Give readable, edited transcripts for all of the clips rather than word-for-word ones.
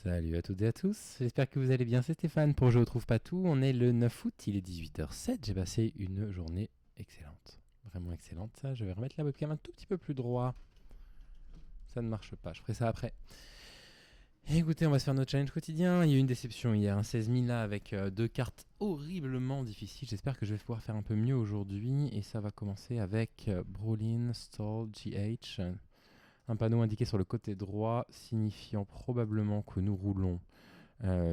Salut à toutes et à tous, j'espère que vous allez bien, c'est Stéphane pour Je retrouve pas tout, on est le 9 août, il est 18h07, j'ai passé une journée excellente, vraiment excellente, ça, je vais remettre la webcam un tout petit peu plus droit, ça ne marche pas, je ferai ça après. Et écoutez, on va se faire notre challenge quotidien, il y a eu une déception hier, un 16 000 là avec deux cartes horriblement difficiles, j'espère que je vais pouvoir faire un peu mieux aujourd'hui, et ça va commencer avec Brolin, Stall, GH, un panneau indiqué sur le côté droit signifiant probablement que nous roulons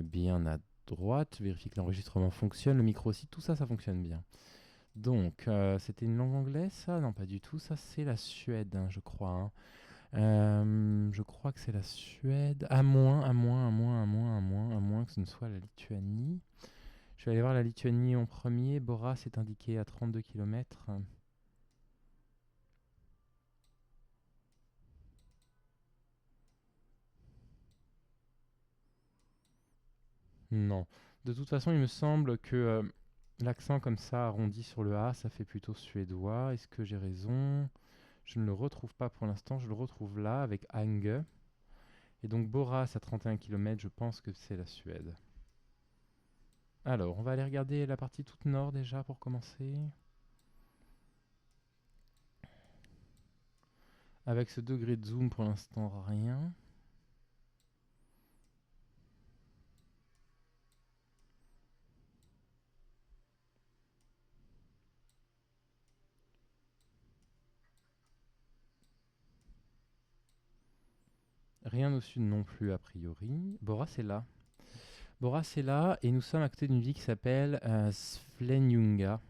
bien à droite. Vérifie que l'enregistrement fonctionne, le micro aussi, tout ça, ça fonctionne bien. Donc, c'était une langue anglaise, ça? Non, pas du tout. Ça, c'est la Suède, hein, je crois. Je crois que c'est la Suède. À moins que ce ne soit la Lituanie. Je vais aller voir la Lituanie en premier. Bora, c'est indiqué à 32 km. Non. De toute façon, il me semble que l'accent comme ça, arrondi sur le A, ça fait plutôt suédois. Est-ce que j'ai raison? Je ne le retrouve pas pour l'instant. Je le retrouve là avec Ange. Et donc Boras à 31 km, je pense que c'est la Suède. Alors, on va aller regarder la partie toute nord déjà pour commencer. Avec ce degré de zoom, pour l'instant, rien. Rien au sud non plus, a priori. Boras est là. Boras est là, et nous sommes à côté d'une ville qui s'appelle Svenljunga.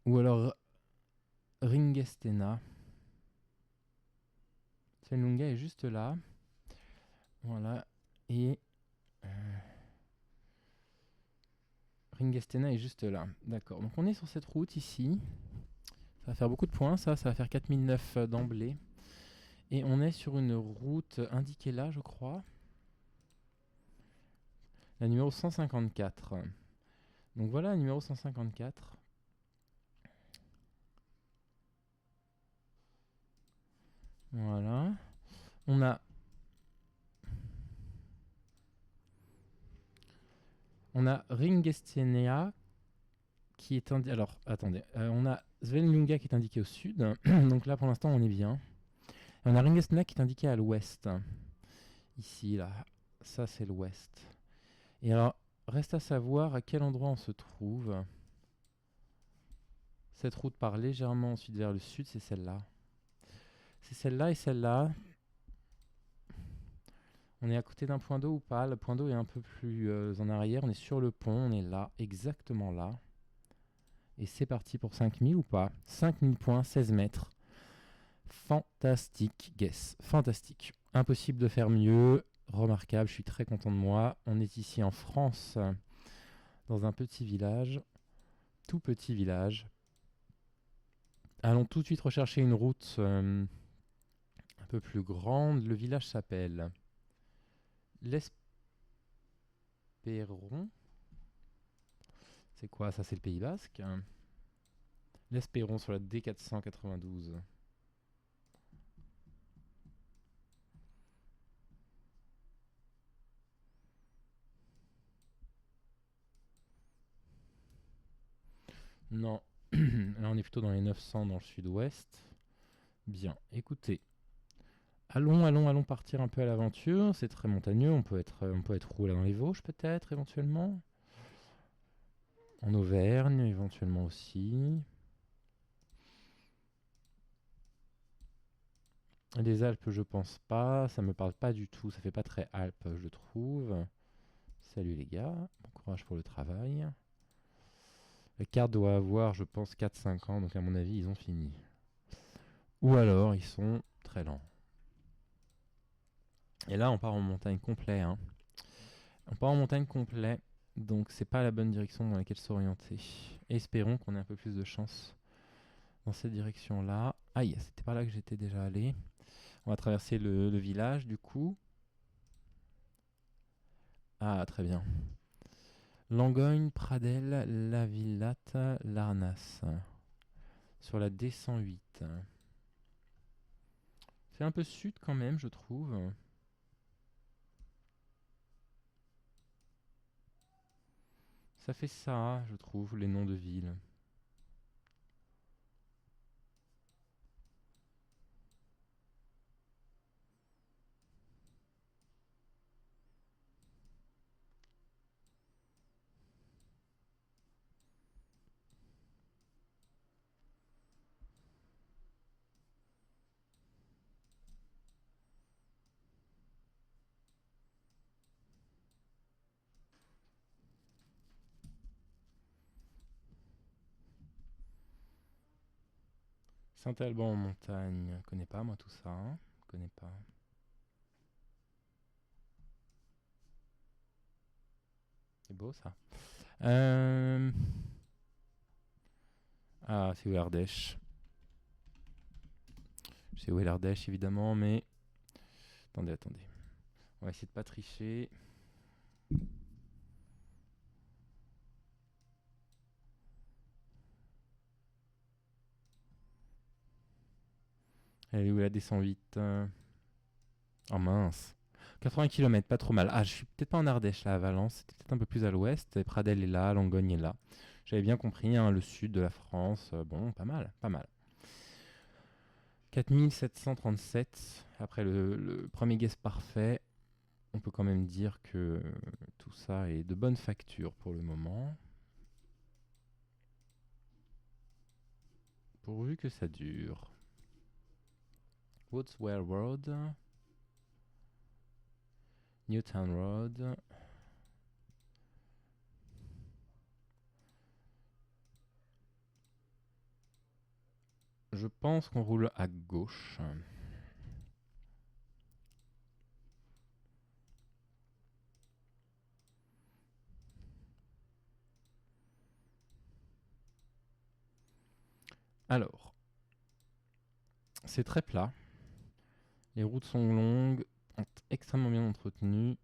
Ou alors Ringestena. Svenljunga est juste là. Voilà. Et Ringestena est juste là. D'accord. Donc on est sur cette route ici. Ça va faire beaucoup de points, ça va faire 4009 d'emblée. Et on est sur une route indiquée là, je crois. La numéro 154. Donc voilà la numéro 154. Voilà. On a Ringestenea qui est indiqué. Alors, attendez. On a Svenljunga qui est indiqué au sud. Donc là, pour l'instant, on est bien. Et on a Ringestenea qui est indiqué à l'ouest. Ici, là. Ça, c'est l'ouest. Et alors, reste à savoir à quel endroit on se trouve. Cette route part légèrement ensuite vers le sud, c'est celle-là. C'est celle-là et celle-là. On est à côté d'un point d'eau ou pas? Le point d'eau est un peu plus en arrière. On est sur le pont, on est là, exactement là. Et c'est parti pour 5000 ou pas? 5000 points, 16 mètres. Fantastique, guess. Fantastique. Impossible de faire mieux. Remarquable, je suis très content de moi. On est ici en France, dans un petit village. Tout petit village. Allons tout de suite rechercher une route un peu plus grande. Le village s'appelle l'Espéron. C'est quoi ça? C'est le Pays Basque. L'Espéron sur la D492. Non. Là, on est plutôt dans les 900 dans le sud-ouest. Bien, écoutez. Allons partir un peu à l'aventure. C'est très montagneux. On peut être roulé dans les Vosges, peut-être, éventuellement. En Auvergne, éventuellement aussi. Les Alpes, je pense pas. Ça me parle pas du tout. Ça fait pas très Alpes, je trouve. Salut les gars. Bon courage pour le travail. La carte doit avoir, je pense, 4-5 ans. Donc, à mon avis, ils ont fini. Ou alors, ils sont très lents. Et là, on part en montagne complet. Hein. On part en montagne complet. Donc, c'est pas la bonne direction dans laquelle s'orienter. Espérons qu'on ait un peu plus de chance dans cette direction-là. Aïe, c'était par là que j'étais déjà allé. On va traverser le village, du coup. Ah, très bien. Langogne, Pradel, La Villate, Larnas. Sur la D108. C'est un peu sud quand même, je trouve. Ça fait ça, je trouve, les noms de villes. Saint-Alban en montagne, connais pas moi tout ça, hein. Connais pas. C'est beau ça. Ah, c'est où l'Ardèche? C'est où l'Ardèche évidemment, mais attendez. On va essayer de pas tricher. Elle est où la D108? Oh mince. 80 km, pas trop mal. Ah, je suis peut-être pas en Ardèche là, à Valence. C'était peut-être un peu plus à l'ouest. Et Pradelles est là, Langogne est là. J'avais bien compris, hein, le sud de la France. Bon, pas mal, pas mal. 4737. Après le premier guess parfait, on peut quand même dire que tout ça est de bonne facture pour le moment. Pourvu que ça dure. Woodsware Road. Newtown Road. Je pense qu'on roule à gauche. Alors, c'est très plat. Les routes sont longues, extrêmement bien entretenues.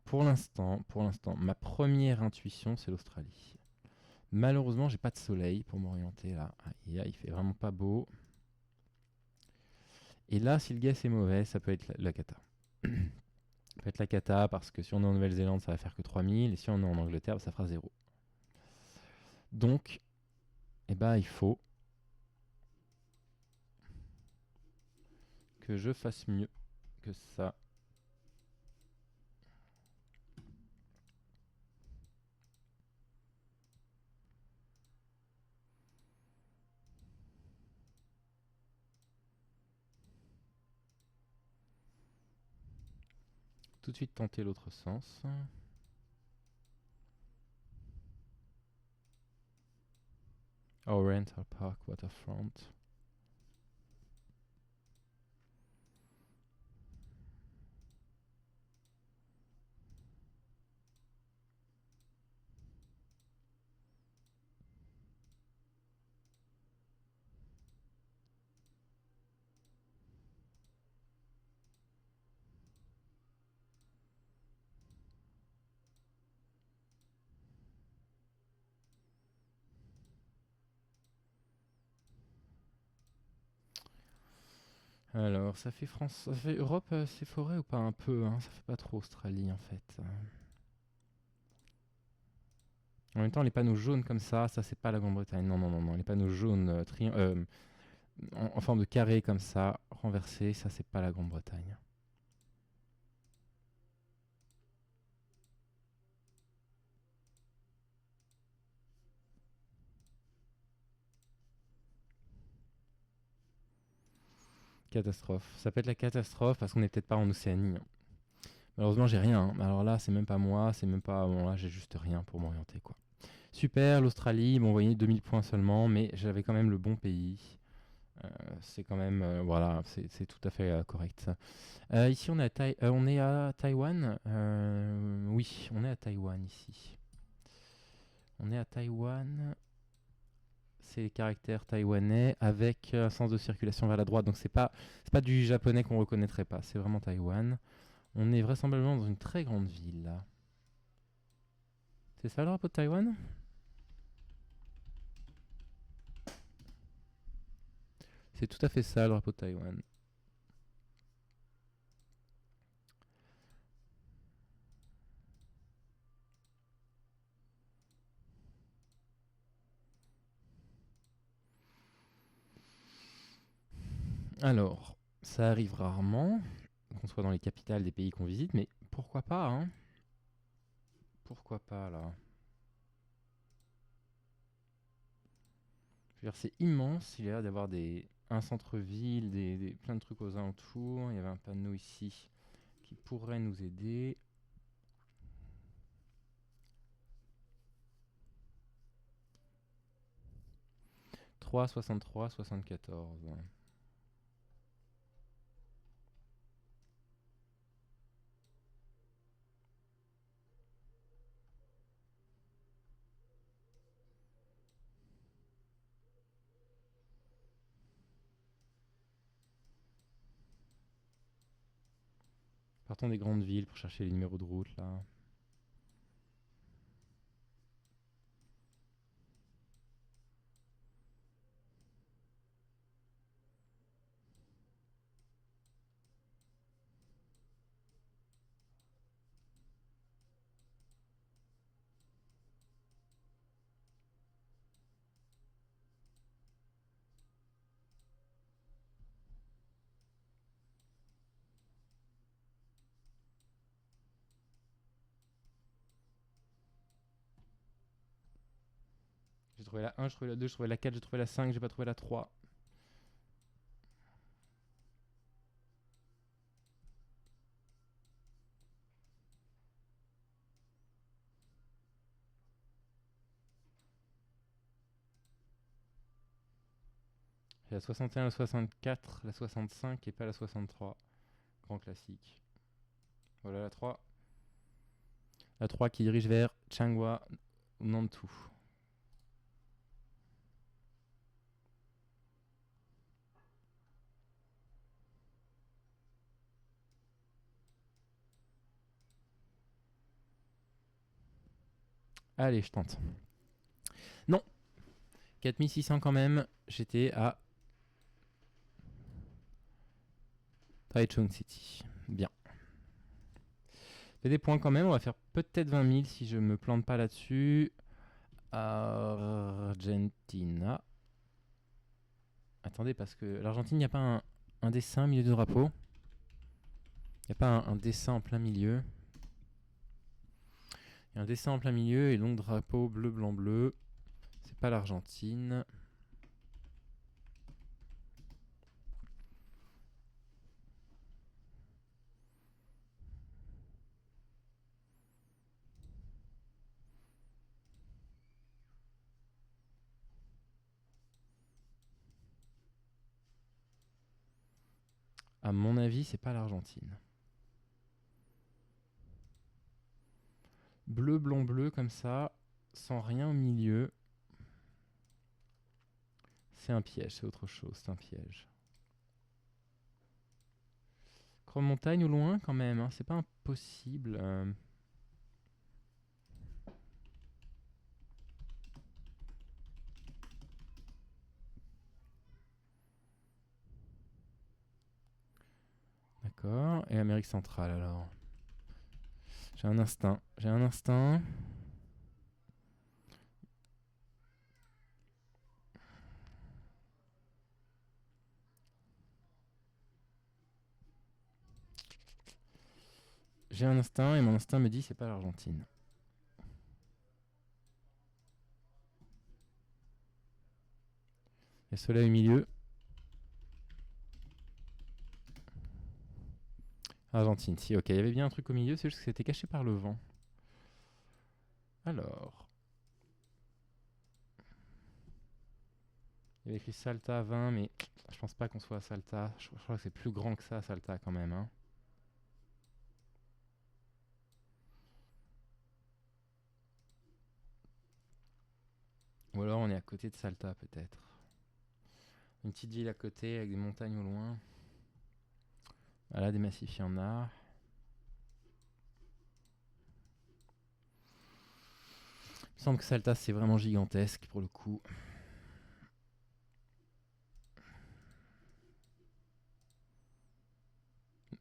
Pour l'instant, ma première intuition, c'est l'Australie. Malheureusement, j'ai pas de soleil pour m'orienter là. Il fait vraiment pas beau. Et là, si le guess est mauvais, ça peut être la cata. Ça peut être la cata parce que si on est en Nouvelle-Zélande, ça va faire que 3000. Et si on est en Angleterre, ça fera 0. Donc, il faut que je fasse mieux que ça. Tout de suite tenter l'autre sens. Oriental Park Waterfront. Alors, ça fait France, ça fait Europe, c'est forêt ou pas un peu, hein. Ça fait pas trop Australie en fait. En même temps, les panneaux jaunes comme ça c'est pas la Grande-Bretagne. Non. Les panneaux jaunes en forme de carré comme ça, renversés, ça c'est pas la Grande-Bretagne. Catastrophe. Ça peut être la catastrophe parce qu'on n'est peut-être pas en Océanie, hein. Malheureusement, j'ai rien, hein. Alors là, c'est même pas moi, c'est même pas. Bon, là, j'ai juste rien pour m'orienter, quoi. Super, l'Australie, bon, vous voyez, 2000 points seulement, mais j'avais quand même le bon pays. C'est quand même. Voilà, c'est tout à fait correct. Ici, on est à Taïwan. Oui, on est à Taïwan ici. On est à Taïwan. C'est les caractères taïwanais avec un sens de circulation vers la droite. Donc c'est pas du japonais qu'on reconnaîtrait pas. C'est vraiment Taïwan. On est vraisemblablement dans une très grande ville là. C'est ça le drapeau de Taïwan? C'est tout à fait ça le drapeau de Taïwan. Alors, ça arrive rarement qu'on soit dans les capitales des pays qu'on visite, mais pourquoi pas, hein? Pourquoi pas, là? Je veux dire, c'est immense, il y a l'air d'avoir un centre-ville, plein de trucs aux alentours. Il y avait un panneau ici qui pourrait nous aider. 3, 63, 74. Partons des grandes villes pour chercher les numéros de route, là. J'ai trouvé la 1, j'ai trouvé la 2, j'ai trouvé la 4, j'ai trouvé la 5, j'ai pas trouvé la 3. J'ai la 61, la 64, la 65 et pas la 63. Grand classique. Voilà la 3. La 3 qui dirige vers Changhua, Nantou. Allez, je tente. Non, 4600 quand même. J'étais à Taichung City. Bien. Fait des points quand même. On va faire peut-être 20 000 si je me plante pas là-dessus. Argentina. Attendez, parce que l'Argentine, il n'y a pas un dessin au milieu du drapeau. Il n'y a pas un dessin en plein milieu. Il y a un dessin en plein milieu et donc drapeau bleu, blanc, bleu. C'est pas l'Argentine. À mon avis, c'est pas l'Argentine. Bleu, blanc, bleu comme ça, sans rien au milieu. C'est un piège, c'est autre chose, c'est un piège. Chrome montagne au loin quand même, hein, c'est pas impossible. D'accord, et Amérique centrale alors. J'ai un instinct, j'ai un instinct. J'ai un instinct et mon instinct me dit c'est pas l'Argentine. Il y a soleil au milieu. Argentine, si, ok, il y avait bien un truc au milieu, c'est juste que c'était caché par le vent. Alors. Il y avait écrit Salta 20, mais je pense pas qu'on soit à Salta. Je crois que c'est plus grand que ça, Salta quand même. Hein. Ou alors on est à côté de Salta peut-être. Une petite ville à côté avec des montagnes au loin. Voilà, des massifs, il y en a. Il me semble que Salta c'est vraiment gigantesque pour le coup.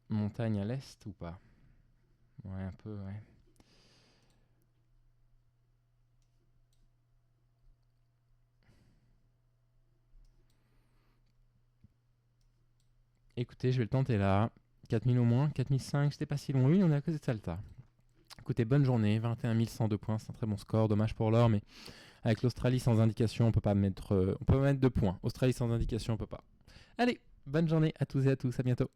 Montagne à l'est ou pas? Ouais, un peu, ouais. Écoutez, je vais le tenter là. 4000 au moins, 4005, c'était pas si long. Oui, on est à cause de Salta. Écoutez, bonne journée, 21 102 points, c'est un très bon score. Dommage pour l'or, mais avec l'Australie sans indication, on peut pas mettre, on peut pas mettre 2 points. Australie sans indication, on peut pas. Allez, bonne journée à tous et à tous, à bientôt.